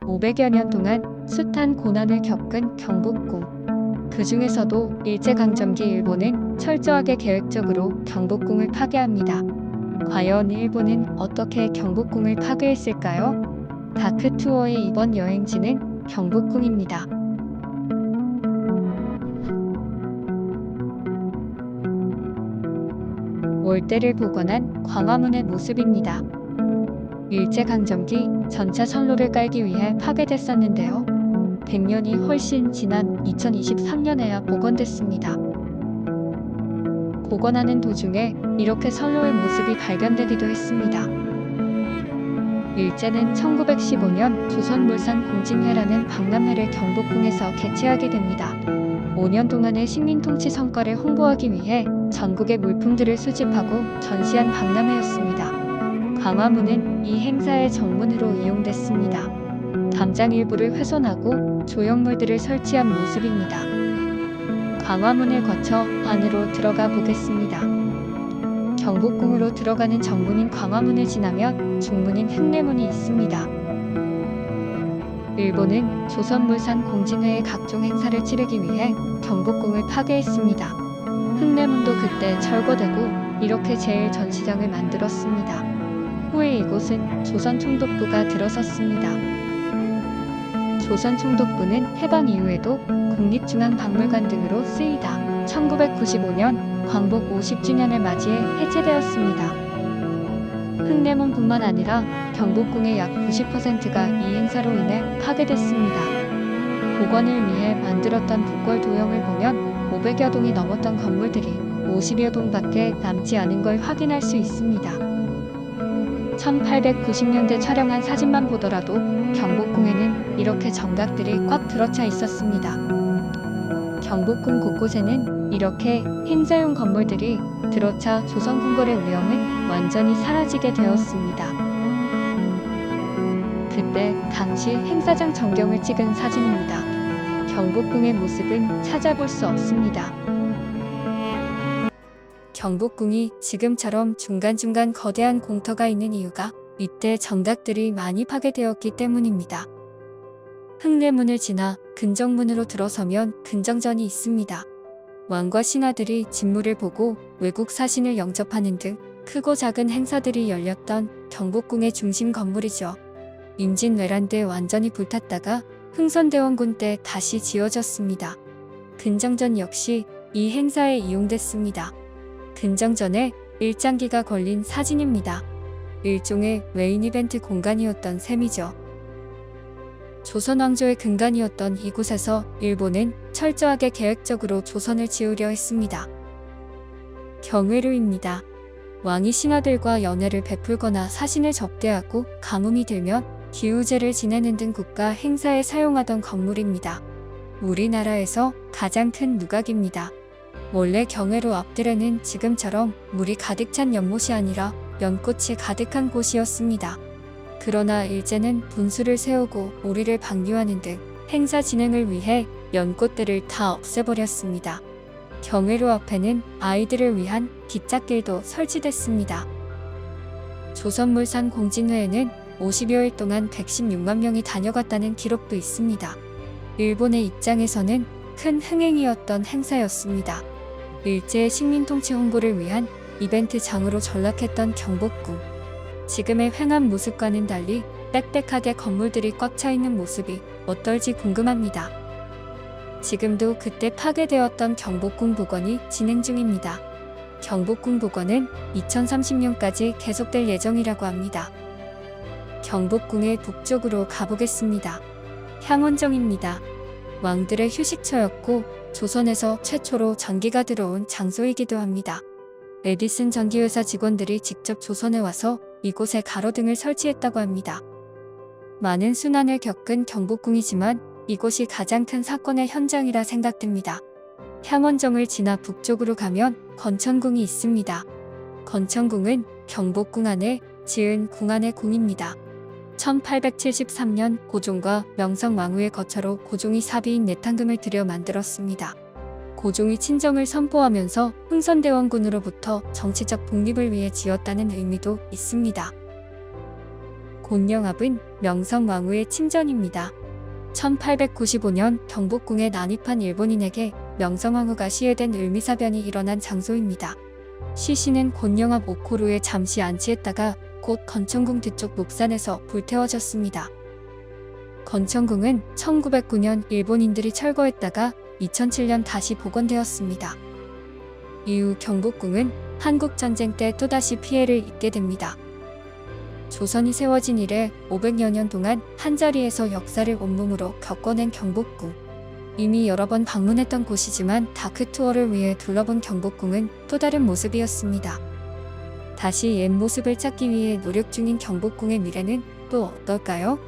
500여 년 동안 숱한 고난을 겪은 경복궁. 그 중에서도 일제강점기 일본은 철저하게 계획적으로 경복궁을 파괴합니다. 과연 일본은 어떻게 경복궁을 파괴했을까요? 다크투어의 이번 여행지는 경복궁입니다. 월대를 복원한 광화문의 모습입니다. 일제강점기 전차 선로를 깔기 위해 파괴됐었는데요. 100년이 훨씬 지난 2023년에야 복원됐습니다. 복원하는 도중에 이렇게 선로의 모습이 발견되기도 했습니다. 일제는 1915년 조선물산공진회라는 박람회를 경복궁에서 개최하게 됩니다. 5년 동안의 식민통치 성과를 홍보하기 위해 전국의 물품들을 수집하고 전시한 박람회였습니다. 광화문은 이 행사의 정문으로 이용됐습니다. 담장 일부를 훼손하고 조형물들을 설치한 모습입니다. 광화문을 거쳐 안으로 들어가 보겠습니다. 경복궁으로 들어가는 정문인 광화문을 지나면 중문인 흙내문이 있습니다. 일본은 조선물산공진회의 각종 행사를 치르기 위해 경복궁을 파괴했습니다. 흙내문도 그때 철거되고 이렇게 제1전시장을 만들었습니다. 후에 이곳은 조선총독부가 들어섰습니다. 조선총독부는 해방 이후에도 국립중앙박물관 등으로 쓰이다 1995년 광복 50주년을 맞이해 해체되었습니다. 흙내문뿐만 아니라 경복궁의 약 90%가 이 행사로 인해 파괴됐습니다. 복원을 위해 만들었던 북궐 도형을 보면 500여 동이 넘었던 건물들이 50여 동밖에 남지 않은 걸 확인할 수 있습니다. 1890년대 촬영한 사진만 보더라도 경복궁에는 이렇게 정각들이 꽉 들어차 있었습니다. 경복궁 곳곳에는 이렇게 행사용 건물들이 들어차 조선궁궐의 위엄은 완전히 사라지게 되었습니다. 그때 당시 행사장 전경을 찍은 사진입니다. 경복궁의 모습은 찾아볼 수 없습니다. 경복궁이 지금처럼 중간중간 거대한 공터가 있는 이유가 이때 정각들이 많이 파괴되었기 때문입니다. 흙내문을 지나 근정문으로 들어서면 근정전이 있습니다. 왕과 신하들이 진무를 보고 외국 사신을 영접하는 등 크고 작은 행사들이 열렸던 경복궁의 중심 건물이죠. 임진왜란 때 완전히 불탔다가 흥선대원군 때 다시 지어졌습니다. 근정전 역시 이 행사에 이용됐습니다. 근정전에 일장기가 걸린 사진입니다. 일종의 메인 이벤트 공간이었던 셈이죠. 조선왕조의 근간이었던 이곳에서 일본은 철저하게 계획적으로 조선을 지으려 했습니다. 경회루입니다. 왕이 신하들과 연회를 베풀거나 사신을 접대하고 가뭄이 들면 기우제를 지내는 등 국가 행사에 사용하던 건물입니다. 우리나라에서 가장 큰 누각입니다. 원래 경회로 앞뜰에는 지금처럼 물이 가득 찬 연못이 아니라 연꽃이 가득한 곳이었습니다. 그러나 일제는 분수를 세우고 오리를 방류하는 등 행사 진행을 위해 연꽃들을 다 없애버렸습니다. 경회로 앞에는 아이들을 위한 기찻길도 설치됐습니다. 조선물산 공진회에는 50여일 동안 116만 명이 다녀갔다는 기록도 있습니다. 일본의 입장에서는 큰 흥행이었던 행사였습니다. 일제의 식민통치 홍보를 위한 이벤트장으로 전락했던 경복궁. 지금의 횡한 모습과는 달리 빽빽하게 건물들이 꽉 차 있는 모습이 어떨지 궁금합니다. 지금도 그때 파괴되었던 경복궁 복원이 진행 중입니다. 경복궁 복원은 2030년까지 계속될 예정이라고 합니다. 경복궁의 북쪽으로 가보겠습니다. 향원정입니다. 왕들의 휴식처였고 조선에서 최초로 전기가 들어온 장소이기도 합니다. 에디슨 전기회사 직원들이 직접 조선에 와서 이곳에 가로등을 설치했다고 합니다. 많은 순환을 겪은 경복궁이지만 이곳이 가장 큰 사건의 현장이라 생각됩니다. 향원정을 지나 북쪽으로 가면 건천궁이 있습니다. 건천궁은 경복궁 안에 지은 궁 안의 궁입니다. 1873년 고종과 명성왕후의 거처로 고종이 사비인 내탕금을 들여 만들었습니다. 고종이 친정을 선포하면서 흥선대원군으로부터 정치적 독립을 위해 지었다는 의미도 있습니다. 곤영합은 명성왕후의 침전입니다. 1895년 경복궁에 난입한 일본인에게 명성왕후가 시해된 을미사변이 일어난 장소입니다. 시신은 곤영합 오코루에 잠시 안치했다가 곧 건천궁 뒤쪽 녹산에서 불태워졌습니다. 건천궁은 1909년 일본인들이 철거했다가 2007년 다시 복원되었습니다. 이후 경복궁은 한국전쟁 때 또다시 피해를 입게 됩니다. 조선이 세워진 이래 500여 년 동안 한자리에서 역사를 온몸으로 겪어낸 경복궁. 이미 여러 번 방문했던 곳이지만 다크 투어를 위해 둘러본 경복궁은 또 다른 모습이었습니다. 다시 옛 모습을 찾기 위해 노력 중인 경복궁의 미래는 또 어떨까요?